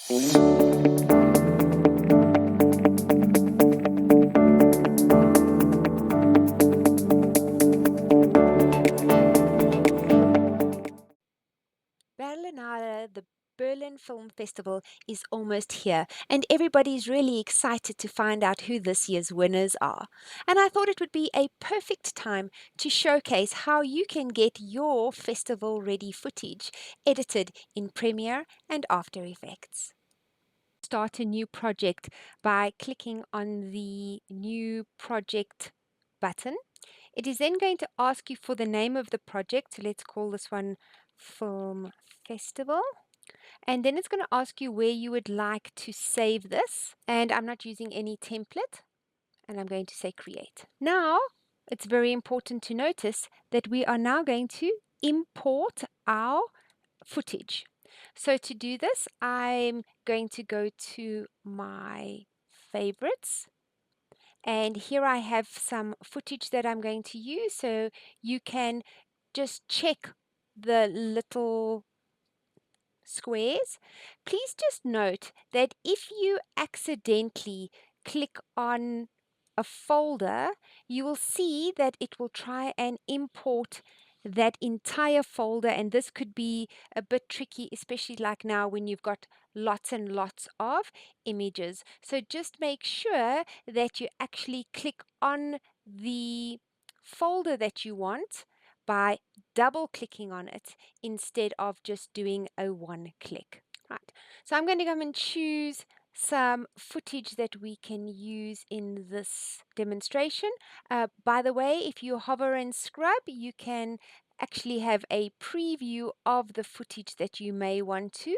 Berlinale, the Berlin Film Festival, is almost here, and everybody's really excited to find out who this year's winners are. And I thought it would be a perfect time to showcase how you can get your festival ready footage edited in Premiere and After Effects. Start a new project by clicking on the New Project button. It is then going to ask you for the name of the project. So let's call this one Film Festival. And then it's going to ask you where you would like to save this. And I'm not using any template. And I'm going to say create. Now, it's very important to notice that we are now going to import our footage. So to do this, I'm going to go to my favorites. And here I have some footage that I'm going to use. So you can just check the little squares. Please just note that if you accidentally click on a folder, you will see that it will try and import that entire folder, and this could be a bit tricky, especially like now when you've got lots and lots of images. So just make sure that you actually click on the folder that you want by double clicking on it instead of just doing a one click. Right, so I'm going to come and choose some footage that we can use in this demonstration. By the way, if you hover and scrub, you can actually have a preview of the footage that you may want to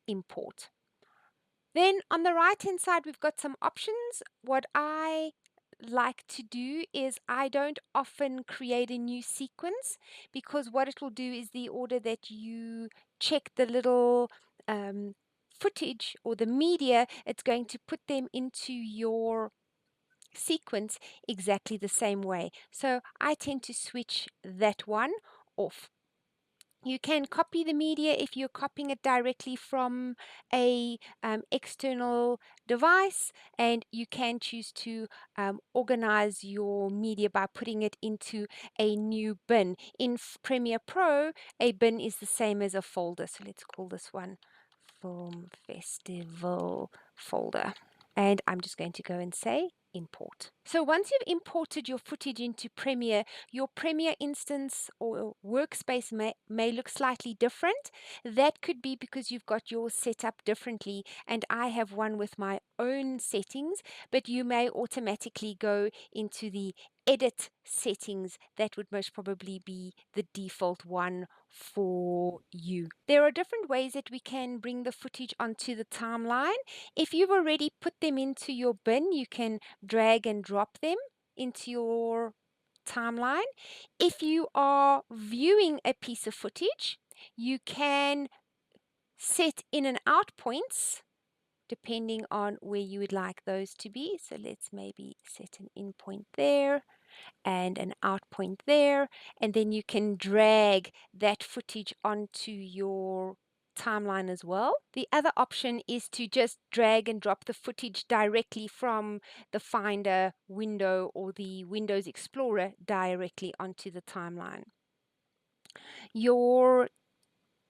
import. Then on the right hand side, we've got some options. What I like to do is I don't often create a new sequence, because what it will do is the order that you check the little footage or the media, it's going to put them into your sequence exactly the same way. So I tend to switch that one off. You can copy the media if you're copying it directly from a external device, and you can choose to organize your media by putting it into a new bin. In Premiere Pro, a bin is the same as a folder. So let's call this one Film Festival folder. And I'm just going to go and say import. So once you've imported your footage into Premiere, your Premiere instance or workspace may look slightly different. That could be because you've got yours set up differently, and I have one with my own settings, but you may automatically go into the edit settings. That would most probably be the default one for you. There are different ways that we can bring the footage onto the timeline. If you've already put them into your bin, you can drag and drop them into your timeline. If you are viewing a piece of footage, you can set in and out points depending on where you would like those to be. So let's maybe set an in point there and an out point there, and then you can drag that footage onto your timeline as well. The other option is to just drag and drop the footage directly from the Finder window or the Windows Explorer directly onto the timeline. Your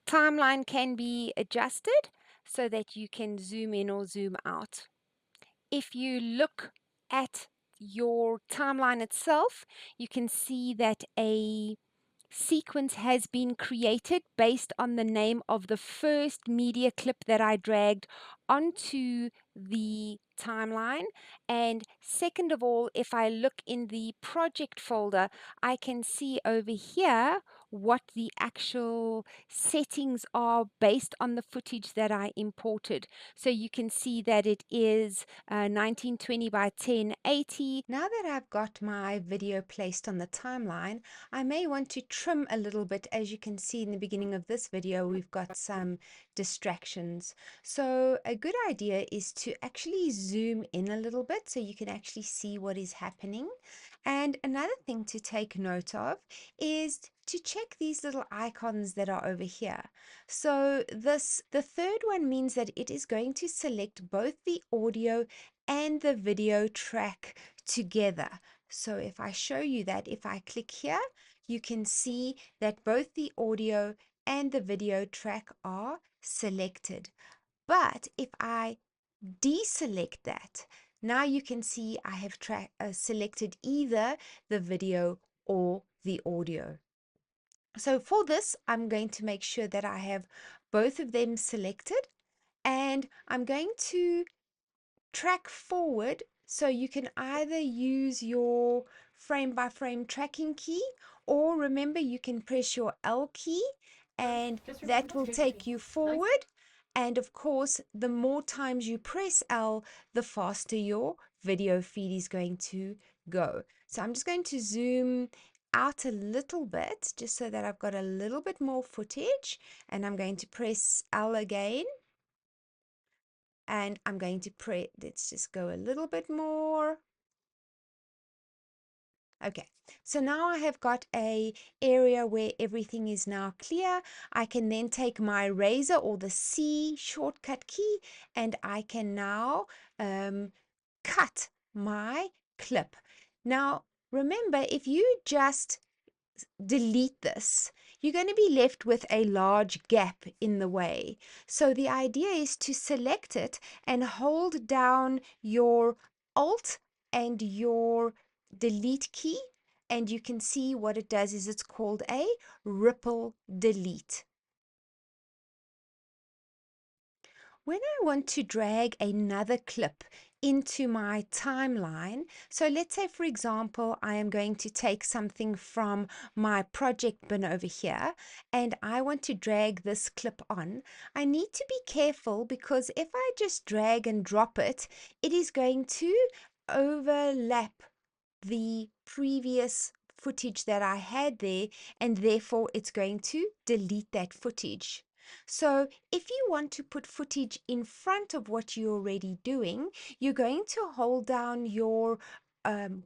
timeline can be adjusted so that you can zoom in or zoom out. If you look at your timeline itself, you can see that a sequence has been created based on the name of the first media clip that I dragged onto the timeline. And second of all, if I look in the project folder, I can see over here what the actual settings are based on the footage that I imported. So you can see that it is 1920 by 1080. Now that I've got my video placed on the timeline, I may want to trim a little bit. As you can see in the beginning of this video, we've got some distractions. So a good idea is to actually zoom in a little bit so you can actually see what is happening. And another thing to take note of is to check these little icons that are over here. So the third one means that it is going to select both the audio and the video track together. So if I show you that, if I click here, you can see that both the audio and the video track are selected. But if I deselect that, now you can see I have selected either the video or the audio. So for this, I'm going to make sure that I have both of them selected, and I'm going to track forward. So you can either use your frame by frame tracking key, or remember you can press your L key and that will take you forward. And of course, the more times you press L, the faster your video feed is going to go. So I'm just going to zoom out a little bit just so that I've got a little bit more footage, and I'm going to press L again. And I'm going to let's just go a little bit more. Okay, so now I have got a area where everything is now clear. I can then take my razor or the C shortcut key, and I can now cut my clip. Now, remember, if you just delete this, you're going to be left with a large gap in the way. So the idea is to select it and hold down your Alt and your delete key, and you can see what it does is it's called a ripple delete. When I want to drag another clip into my timeline, so let's say, for example, I am going to take something from my project bin over here, and I want to drag this clip on, I need to be careful, because if I just drag and drop it, it is going to overlap the previous footage that I had there, and therefore it's going to delete that footage. So if you want to put footage in front of what you're already doing, you're going to hold down your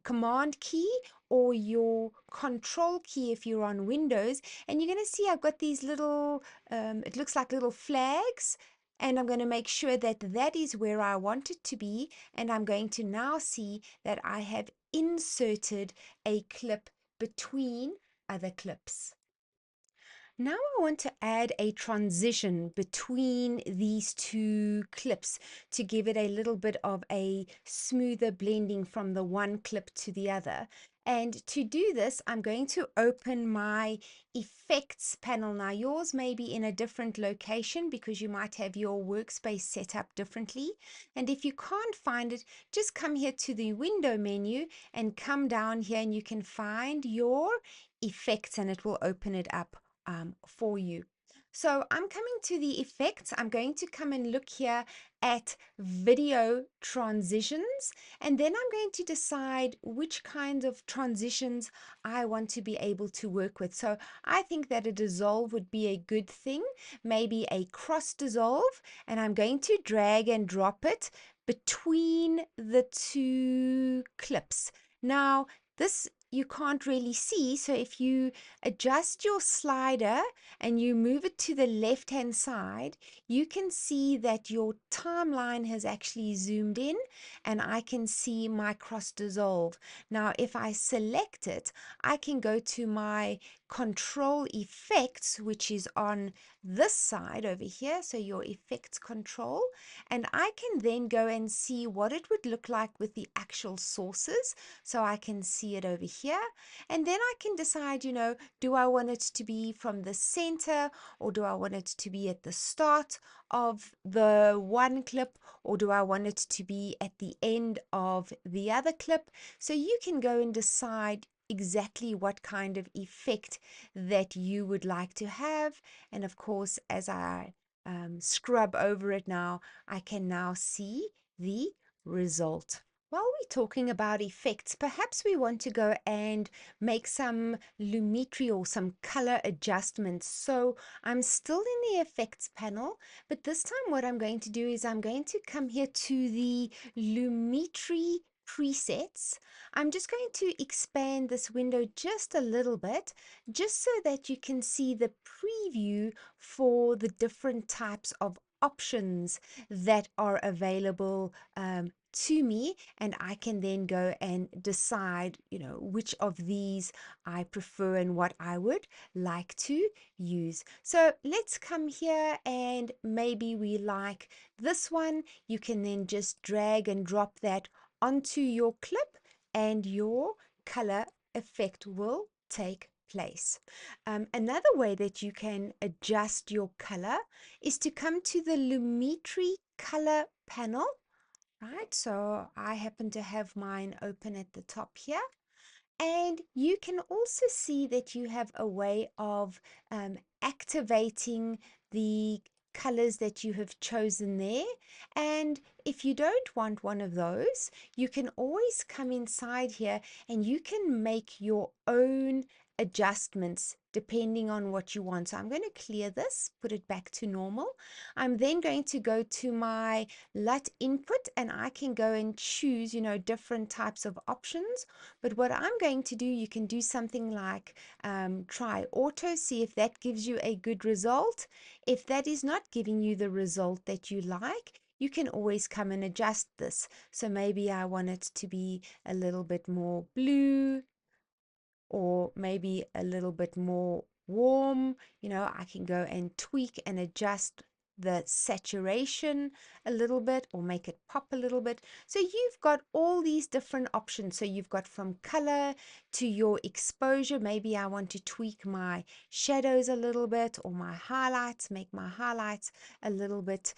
command key or your control key if you're on Windows, and you're going to see I've got these little, it looks like little flags, and I'm going to make sure that that is where I want it to be, and I'm going to now see that I have inserted a clip between other clips. Now I want to add a transition between these two clips to give it a little bit of a smoother blending from the one clip to the other. And to do this, I'm going to open my effects panel. Now yours may be in a different location because you might have your workspace set up differently. And if you can't find it, just come here to the window menu and come down here, and you can find your effects, and it will open it up for you. So I'm coming to the effects. I'm going to come and look here at video transitions, and then I'm going to decide which kind of transitions I want to be able to work with. So I think that a dissolve would be a good thing, maybe a cross dissolve, and I'm going to drag and drop it between the two clips. Now, this you can't really see, so if you adjust your slider and you move it to the left hand side, you can see that your timeline has actually zoomed in, and I can see my cross dissolve. Now if I select it, I can go to my control effects, which is on this side over here, so your effects control, and I can then go and see what it would look like with the actual sources. So I can see it over here, and then I can decide, do I want it to be from the center, or do I want it to be at the start of the one clip, or do I want it to be at the end of the other clip? So you can go and decide exactly what kind of effect that you would like to have. And of course, as I scrub over it now, I can now see the result. While we're talking about effects, perhaps we want to go and make some lumetri or some color adjustments. So I'm still in the effects panel, but this time what I'm going to do is I'm going to come here to the lumetri presets, I'm just going to expand this window just a little bit, just so that you can see the preview for the different types of options that are available to me, and I can then go and decide, which of these I prefer and what I would like to use. So let's come here, and maybe we like this one. You can then just drag and drop that onto your clip, and your color effect will take place. Another way that you can adjust your color is to come to the Lumetri color panel, right? So I happen to have mine open at the top here. And you can also see that you have a way of activating the colors that you have chosen there. And if you don't want one of those, you can always come inside here and you can make your own adjustments depending on what you want. So I'm going to clear this, put it back to normal. I'm then going to go to my LUT input, and I can go and choose, different types of options. But what I'm going to do, you can do something like try auto, see if that gives you a good result. If that is not giving you the result that you like, you can always come and adjust this. So maybe I want it to be a little bit more blue, or maybe a little bit more warm. I can go and tweak and adjust the saturation a little bit, or make it pop a little bit. So you've got all these different options. So you've got from color to your exposure. Maybe I want to tweak my shadows a little bit, or my highlights, make my highlights a little bit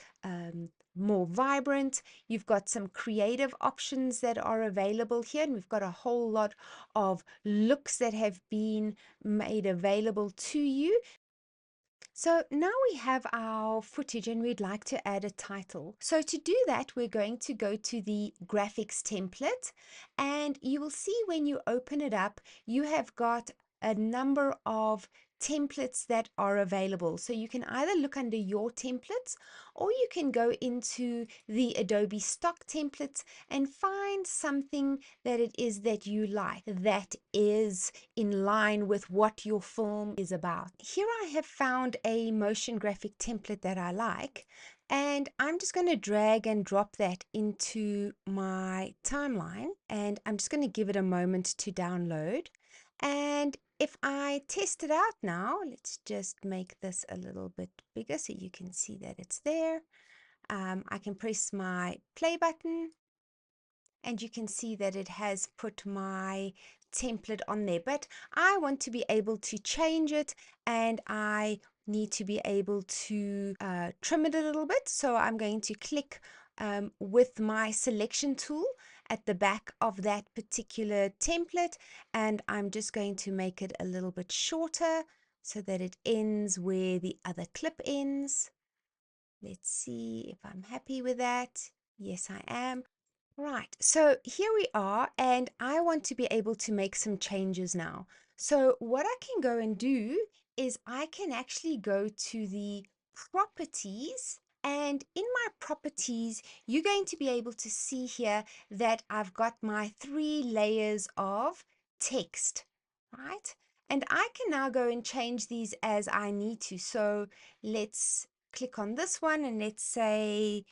more vibrant. You've got some creative options that are available here, and we've got a whole lot of looks that have been made available to you. So now we have our footage, and we'd like to add a title. So to do that, we're going to go to the graphics template, and you will see when you open it up, you have got a number of templates that are available. So you can either look under your templates, or you can go into the Adobe stock templates and find something that it is that you like, that is in line with what your film is about. Here I have found a motion graphic template that I like, and I'm just going to drag and drop that into my timeline, and I'm just going to give it a moment to download. And if I test it out now, let's just make this a little bit bigger so you can see that it's there. I can press my play button, and you can see that it has put my template on there. But I want to be able to change it, and I need to be able to trim it a little bit. So I'm going to click with my selection tool at the back of that particular template, and I'm just going to make it a little bit shorter so that it ends where the other clip ends. Let's see if I'm happy with that. Yes, I am. Right, so here we are, and I want to be able to make some changes now. So what I can go and do is I can actually go to the properties, and in my properties, you're going to be able to see here that I've got my 3 layers of text, right? And I can now go and change these as I need to. So let's click on this one, and let's say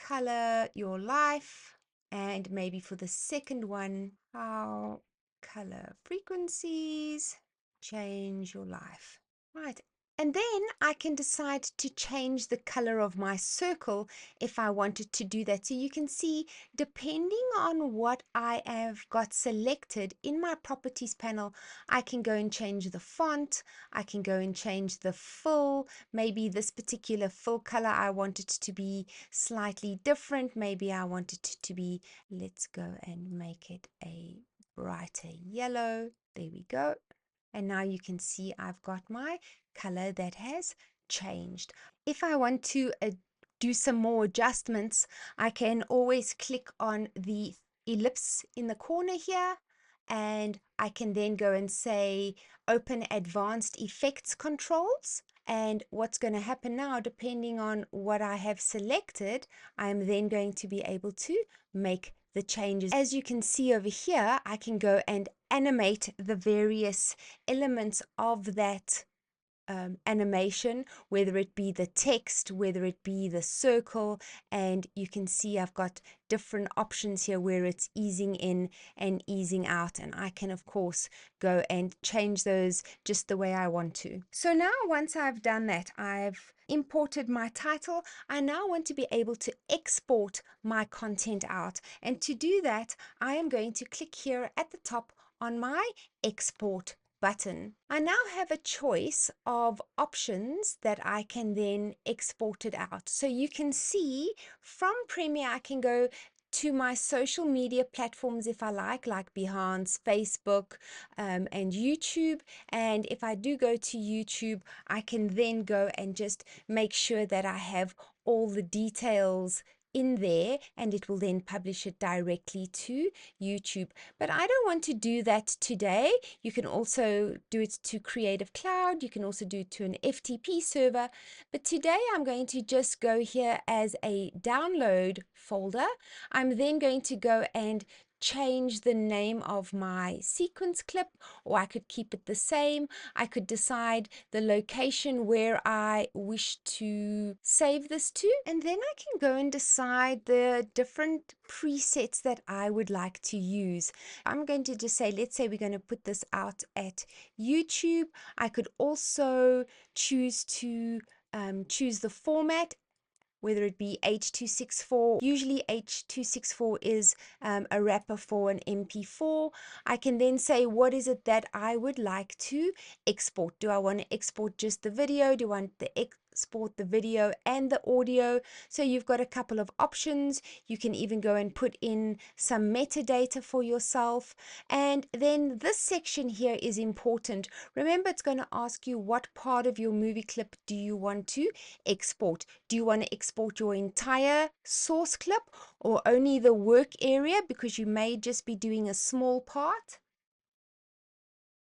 color your life. And maybe for the second one, how color frequencies change your life. Right. And then I can decide to change the color of my circle if I wanted to do that. So you can see, depending on what I have got selected in my properties panel, I can go and change the font. I can go and change the fill. Maybe this particular fill color, I want it to be slightly different. Maybe I want it to be, let's go and make it a brighter yellow. There we go. And now you can see I've got my color that has changed. If I want to do some more adjustments, I can always click on the ellipse in the corner here, and I can then go and say open advanced effects controls. And what's going to happen now, depending on what I have selected, I'm then going to be able to make the changes. As you can see over here, I can go and animate the various elements of that animation, whether it be the text, whether it be the circle, and you can see I've got different options here where it's easing in and easing out, and I can of course go and change those just the way I want to. So now once I've done that, I've imported my title. I now want to be able to export my content out, and to do that I am going to click here at the top on my export button. I now have a choice of options that I can then export it out. So you can see from Premiere I can go to my social media platforms if I like Behance, Facebook, and YouTube. And if I do go to YouTube, I can then go and just make sure that I have all the details in there, and it will then publish it directly to YouTube. But I don't want to do that today. You can also do it to Creative Cloud. You can also do it to an FTP server. But today I'm going to just go here as a download folder. I'm then going to go and change the name of my sequence clip, or I could keep it the same. I could decide the location where I wish to save this to, and then I can go and decide the different presets that I would like to use. I'm going to just say, let's say we're going to put this out at YouTube. I could also choose to choose the format, whether it be H.264. Usually H.264 is a wrapper for an MP4. I can then say, what is it that I would like to export? Do I want to export just the video? Do I want to export the video and the audio? So you've got a couple of options. You can even go and put in some metadata for yourself. And then this section here is important. Remember, it's going to ask you what part of your movie clip do you want to export. Do you want to export your entire source clip or only the work area, because you may just be doing a small part?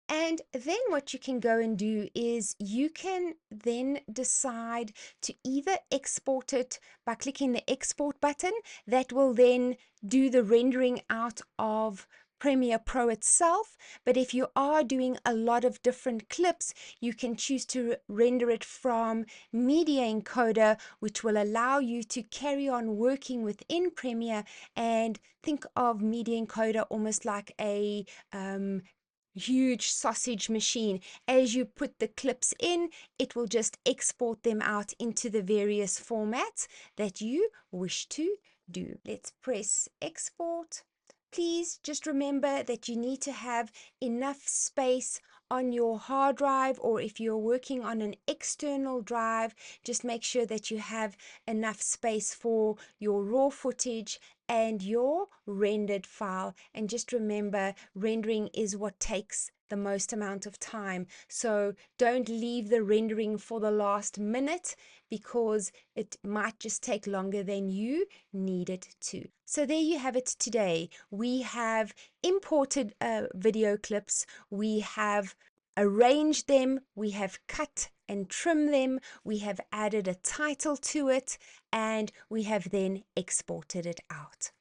And then what you can go and do is you can then decide to either export it by clicking the export button. That will then do the rendering out of Premiere Pro itself. But if you are doing a lot of different clips, you can choose to render it from Media Encoder, which will allow you to carry on working within Premiere. And think of Media Encoder almost like a huge sausage machine. As you put the clips in, it will just export them out into the various formats that you wish to do. Let's press export. Please just remember that you need to have enough space on your hard drive, or if you're working on an external drive, just make sure that you have enough space for your raw footage and your rendered file. And just remember, rendering is what takes the most amount of time. So don't leave the rendering for the last minute, because it might just take longer than you need it to. So there you have it today. We have imported video clips. We have arranged them. We have cut and trimmed them. We have added a title to it, and we have then exported it out.